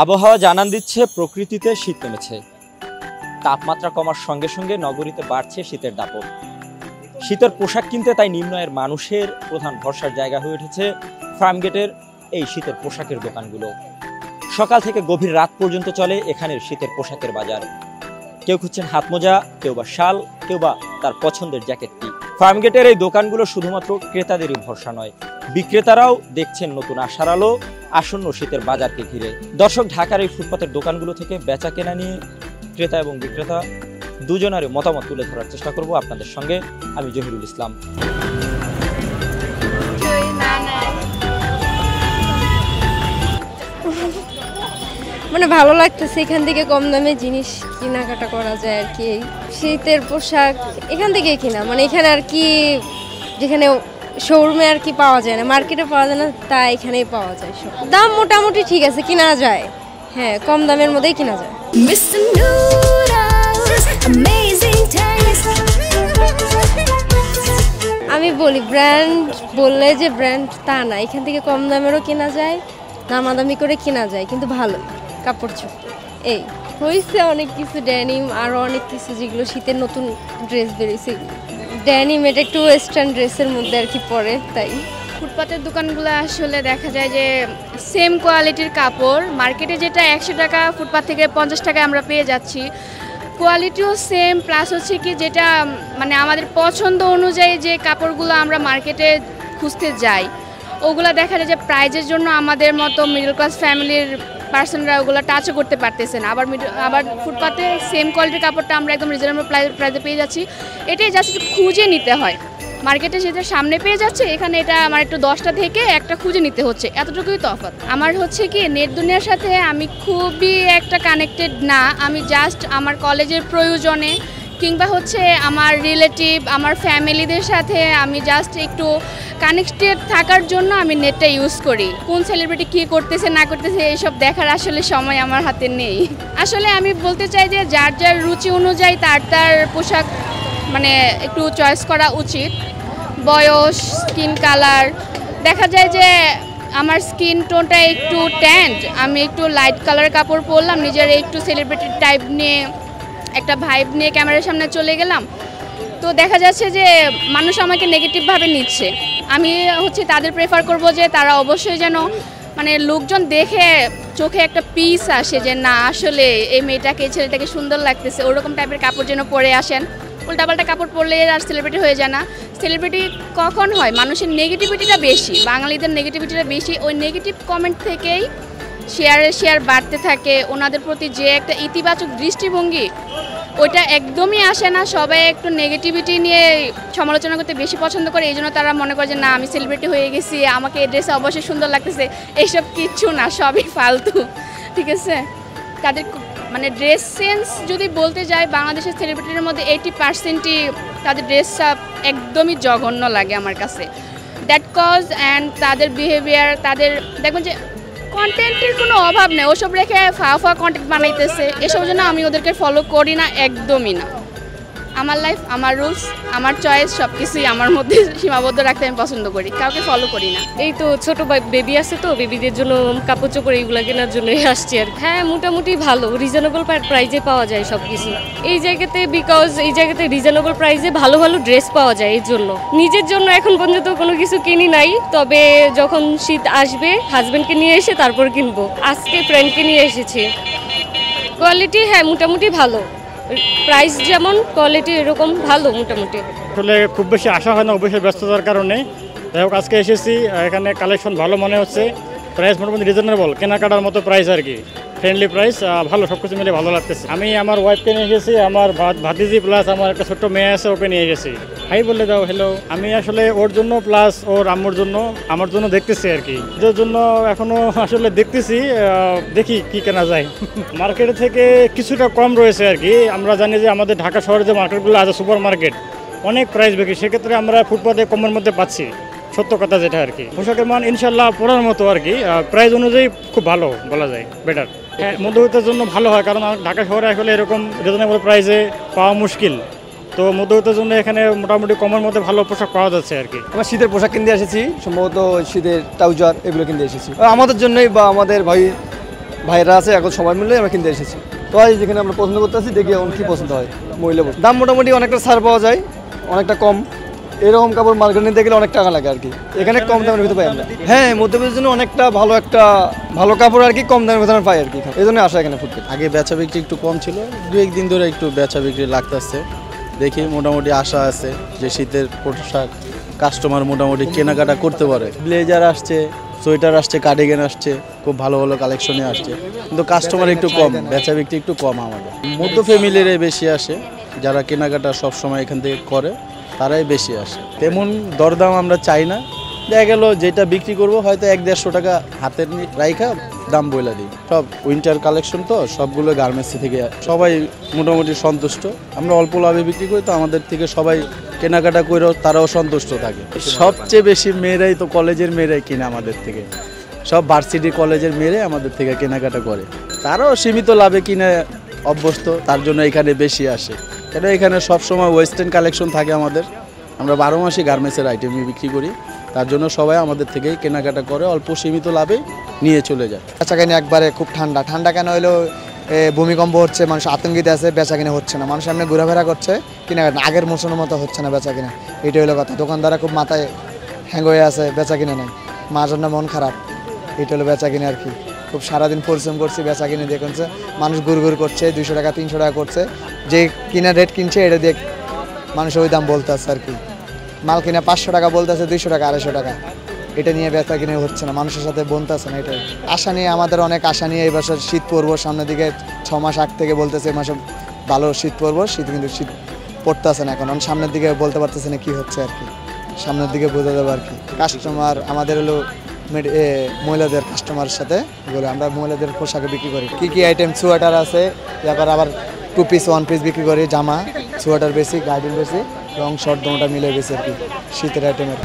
আবহাওয়া জানান দিচ্ছে প্রকৃতিতে শীত নেমেছে। তাপমাত্রা কমার সঙ্গে সঙ্গে নগরীতে বাড়ছে শীতের দাপট। শীতের পোশাক কিনতে তাই নিম্ন আয়ের মানুষের প্রধান ভরসার জায়গা হয়ে উঠেছে ফার্মগেটের এই শীতের পোশাকের দোকানগুলো। সকাল থেকে গভীর রাত পর্যন্ত চলে এখানের শীতের পোশাকের বাজার। কেউ খুঁজছেন হাত মোজা, কেউ বা শাল, কেউ বা তার পছন্দের জ্যাকেটটি। ফার্মগেটের এই দোকানগুলো শুধুমাত্র ক্রেতাদেরই ভরসা নয়, বিক্রেতারাও দেখছেন নতুন আশার আলো আসন্ন শীতের বাজারকে ঘিরে। দর্শক, ঢাকার এই ফুটপাতের দোকানগুলো থেকে বেচা কেনা নিয়ে ক্রেতা এবং বিক্রেতা দুজনেরই মতামত তুলে ধরার চেষ্টা করব আপনাদের সঙ্গে। আমি জহিরুল ইসলাম। মানে ভালো লাগতেছে, এখান থেকে কম দামে জিনিস কেনাকাটা করা যায় আর কি। শীতের পোশাক এখান থেকেই কিনা, মানে এখানে আর কি যেখানে শোরুমে আর কি পাওয়া যায় না, মার্কেটে পাওয়া যায় না, তা এখানেই পাওয়া যায়। সব দাম মোটামুটি ঠিক আছে, কিনা যায়। হ্যাঁ, কম দামের মধ্যেই কিনা যায়। আমি বলি ব্র্যান্ড বললে যে ব্র্যান্ড তা না, এখান থেকে কম দামেরও কেনা যায়, দামাদামি করে কেনা যায়, কিন্তু ভালো কাপড় চোপড়। এই হয়েছে অনেক কিছু, ড্যানিম আরও অনেক কিছু যেগুলো শীতের নতুন ড্রেস বেরিয়েছে। ড্যানিম এটা একটু ওয়েস্টার্ন ড্রেসের মধ্যে আর কি পরে, তাই। ফুটপাতের দোকানগুলো আসলে দেখা যায় যে সেম কোয়ালিটির কাপড় মার্কেটে যেটা 100 টাকা, ফুটপাত থেকে 50 টাকায় আমরা পেয়ে যাচ্ছি। কোয়ালিটিও সেম, প্লাস হচ্ছে কি যেটা মানে আমাদের পছন্দ অনুযায়ী যে কাপড়গুলো আমরা মার্কেটে খুঁজতে যাই, ওগুলো দেখা যায় যে প্রাইজের জন্য আমাদের মতো মিডল ক্লাস ফ্যামিলির পার্সনরা ওগুলো টাচও করতে পারতেছে না। আবার ফুটপাতে সেম কোয়ালিটির কাপড়টা আমরা একদম রিজনেবল প্রাইজে পেয়ে যাচ্ছি। এটাই জাস্ট একটু খুঁজে নিতে হয়। মার্কেটে যেটা সামনে পেয়ে যাচ্ছে, এখানে এটা আমার একটু 10টা থেকে একটা খুঁজে নিতে হচ্ছে, এতটুকুই তফাৎ। আমার হচ্ছে কি নেট দুনিয়ার সাথে আমি খুবই একটা কানেক্টেড না। আমি জাস্ট আমার কলেজের প্রয়োজনে কিংবা হচ্ছে আমার রিলেটিভ, আমার ফ্যামিলিদের সাথে আমি জাস্ট একটু কানেক্টেড থাকার জন্য আমি নেটটা ইউজ করি। কোন সেলিব্রিটি কী করতেছে না করতেছে এইসব দেখার আসলে সময় আমার হাতে নেই। আসলে আমি বলতে চাই যে যার যার রুচি অনুযায়ী তার পোশাক মানে একটু চয়েস করা উচিত। বয়স, স্কিন কালার, দেখা যায় যে আমার স্কিন টোনটা একটু ট্যান্ড, আমি একটু লাইট কালার কাপড় পরলাম, নিজের একটু সেলিব্রিটি টাইপ নিয়ে একটা ভাইব নিয়ে ক্যামেরার সামনে চলে গেলাম, তো দেখা যাচ্ছে যে মানুষ আমাকে নেগেটিভভাবে নিচ্ছে। আমি হচ্ছে তাদের প্রেফার করব যে তারা অবশ্যই যেন মানে লোকজন দেখে চোখে একটা পিস আসে যে না আসলে এই মেয়েটাকে, এই ছেলেটাকে সুন্দর লাগতেছে, ওরকম টাইপের কাপড় যেন পরে আসেন। উল্টাপাল্টা কাপড় পরলে আর সেলিব্রিটি হয়ে যায় না। সেলিব্রিটি কখন হয়? মানুষের নেগেটিভিটিটা বেশি, বাঙালিদের নেগেটিভিটিটা বেশি। ওই নেগেটিভ কমেন্ট থেকেই শেয়ার বাড়তে থাকে। ওনাদের প্রতি যে একটা ইতিবাচক দৃষ্টিভঙ্গি, ওইটা একদমই আসে না। সবাই একটু নেগেটিভিটি নিয়ে সমালোচনা করতে বেশি পছন্দ করে, এই জন্য তারা মনে করে যে না আমি সেলিব্রিটি হয়ে গেছি, আমাকে এই ড্রেসে অবশ্যই সুন্দর লাগতেছে। এইসব কিচ্ছু না, সবই ফালতু, ঠিক আছে। তাদের মানে ড্রেস সেন্স যদি বলতে যাই, বাংলাদেশের সেলিব্রিটির মধ্যে 80%ই তাদের ড্রেসটা একদমই জঘন্য লাগে আমার কাছে। দ্যাট কজ অ্যান্ড তাদের বিহেভিয়ার, তাদের দেখবেন যে কন্টেন্টের কোনো অভাব নেই, ওসব রেখে ফাওয়া কন্টেন্ট বানাইতেছে। এসব জন্য আমি ওদেরকে ফলো করি না, একদমই না। আমার লাইফ, আমার রুলস, আমার চয়েস, সব কিছুই আমার মধ্যে সীমাবদ্ধ রাখতে আমি পছন্দ করি, কাউকে ফলো করি না। এই তো ছোট বেবি আছে, তো বেবিদের জন্য কাপড় চোপড় এইগুলো কেনার জন্যই আসছি আর। হ্যাঁ, মোটামুটি ভালো, রিজনেবল প্রাইজে পাওয়া যায় সব কিছু এই জায়গাতে। বিকজ এই জায়গাতে রিজনেবল প্রাইজে ভালো ভালো ড্রেস পাওয়া যায়, এই জন্য। নিজের জন্য এখন পর্যন্ত কোনো কিছু কিনি নাই, তবে যখন শীত আসবে হাজব্যান্ডকে নিয়ে এসে তারপর কিনবো। আজকে ফ্রেন্ডকে নিয়ে এসেছি। কোয়ালিটি হ্যাঁ মোটামুটি ভালো, প্রাইস যেমন কোয়ালিটি এরকম ভালো মোটামুটি। আসলে খুব বেশি আশা হয় না অবশ্যই ব্যস্ততার কারণে। যাই হোক, আজকে এসেছি, এখানে কালেকশন ভালো মনে হচ্ছে, প্রাইস মোটামুটি রিজনেবল, কেনাকাটার মতো প্রাইস আর কি, ফ্রেন্ডলি প্রাইস, ভালো, সব কিছু মিলে ভালো লাগতেছে। আমি আমার ওয়াইফকে নিয়ে এসেছি, আমার ভাতিজি প্লাস আমার একটা ছোট্ট মেয়ে আছে, ওকে নিয়ে এসেছি। হাই বলে দাও, হ্যালো। আমি আসলে ওর জন্য প্লাস ওর আম্মুর জন্য, আমার জন্য দেখতেছি আর কি। ওদের জন্য এখনো আসলে দেখতেছি, দেখি কি কেনা যায়। মার্কেট থেকে কিছুটা কম রয়েছে আর কি। আমরা জানি যে আমাদের ঢাকা শহরে যে মার্কেটগুলো আছে, সুপার মার্কেট, অনেক প্রাইস বেশি, সেক্ষেত্রে আমরা ফুটপাতে কমের মধ্যে পাচ্ছি, সত্য কথা যেটা আর কি। পোশাকের মান ইনশাল্লাহ পরার মতো আর কি, প্রাইস অনুযায়ী খুব ভালো বলা যায়, বেটার। হ্যাঁ, মধ্যবিত্তের জন্য ভালো হয়, কারণ ঢাকা শহরে আসলে এরকম রিজনেবল প্রাইসে পাওয়া মুশকিল। তো মধ্যবিত্তের জন্য এখানে মোটামুটি কমের মধ্যে ভালো পোশাক পাওয়া যাচ্ছে আর কি। আমরা শীতের পোশাক কিনতে এসেছি, সম্ভবত শীতের ট্রাউজার এগুলো কিনতে এসেছি আমাদের জন্যই বা আমাদের ভাইরা আছে, এখন সবাই মিলে আমরা কিনতে এসেছি। তো আজ যেখানে আমরা পছন্দ করতেছি, দেখি এখন কী পছন্দ হয়। মহিলা দাম মোটামুটি অনেকটা ছাড় পাওয়া যায়, অনেকটা কম। এরকম কাপড় মার্কেটে নিতে গেলে অনেক টাকা লাগে আর কি, এখানে কম দামের ভিতরে পাই আমরা। হ্যাঁ, মধ্যবিত্তের জন্য অনেকটা ভালো কাপড় আর কি, কম দামের ভিতরে পাই আর কি, এই জন্য আসা এখানে ফুটপাত। আগে বেচা বিক্রি একটু কম ছিল, 2-1 দিন ধরে একটু বেচা বিক্রি লাগতেছে। দেখি মোটামুটি আশা আছে যে শীতের পোশাক কাস্টমার মোটামুটি কেনাকাটা করতে পারে। ব্লেজার আসছে, সোয়েটার আসছে, কার্ডিগান আসছে, খুব ভালো ভালো কালেকশনে আসছে, কিন্তু কাস্টমার একটু কম, বেচা বিক্রি একটু কম। আমাদের মধ্য ফ্যামিলিরই বেশি আসে, যারা কেনাকাটা সবসময় এখান থেকে করে তারাই বেশি আসে। তেমন দরদাম আমরা চাই না, দেখা গেল যেটা বিক্রি করব হয়তো 100-150 টাকা হাতের রাইখা দাম বইলা দিই। সব উইন্টার কালেকশন তো, সবগুলো গার্মেন্টস থেকে সবাই মোটামুটি সন্তুষ্ট। আমরা অল্প লাভে বিক্রি করি, তো আমাদের থেকে সবাই কেনাকাটা করেও তারাও সন্তুষ্ট থাকে। সবচেয়ে বেশি মেয়েরাই তো কলেজের মেয়েরাই কিনে আমাদের থেকে, সব ভার্সিটি কলেজের মেয়েরাই আমাদের থেকে কেনাকাটা করে, তারাও সীমিত লাভে কিনে অভ্যস্ত, তার জন্য এখানে বেশি আসে। কেন এখানে সবসময় ওয়েস্টার্ন কালেকশন থাকে আমাদের, আমরা 12 মাসই গার্মেন্টসের আইটেমই বিক্রি করি, তার জন্য সবাই আমাদের থেকেই কেনাকাটা করে, অল্প সীমিত লাভে নিয়ে চলে যায়। বেচাকেনা একবারে খুব ঠান্ডা কেন হলো, ভূমিকম্প হচ্ছে, মানুষ আতঙ্কিত আছে, বেচাকেনা হচ্ছে না, মানুষ এমনি ঘোরাফেরা করছে, কেনাকাটা আগের মৌসুমের মতো হচ্ছে না বেচাকেনা, এটাই হলো কথা। দোকানদাররা খুব মাথায় হ্যাং হয়ে আছে, বেচাকেনা নেই, মাঝের মন খারাপ, এটা হলো বেচাকেনা আর কি। খুব সারাদিন পরিশ্রম করছি, বেচাকেনা দিয়ে করছে, মানুষ ঘুর করছে, 200 টাকা 300 টাকা করছে, যে কিনা রেট কিনছে এটা দিয়ে মানুষ ওই দাম বলতে আছে আর কি। মাল কিনা 500 টাকা বলতে আছে, 200 টাকা 250 টাকা, এটা নিয়ে বেচা কিনে হচ্ছে না, মানুষের সাথে বলতে আছে না। এটাই আশা নিয়ে, আমাদের অনেক আশা নিয়ে এই বছর শীত পড়বো, সামনের দিকে 6 মাস আগ থেকে বলতেছে এই মাসে ভালো শীত পড়বো, শীত কিন্তু শীত পড়তে আছে না এখন, সামনের দিকে বলতে পারতেছে না কি হচ্ছে আর কি, সামনের দিকে বোঝা যাবে আর কি। কাস্টমার আমাদের হলো মহিলাদের কাস্টমারের সাথে বলে, আমরা মহিলাদের পোশাকে বিক্রি করি, কি আইটেম, সোয়েটার আছে, তারপর আবার 2 পিস 1 পিস বিক্রি করি, জামা সোয়েটার বেশি, গার্ডেন বেশি, রং শর্ট দুটোটা মিলে বেশি আর কি শীতের আইটেমের।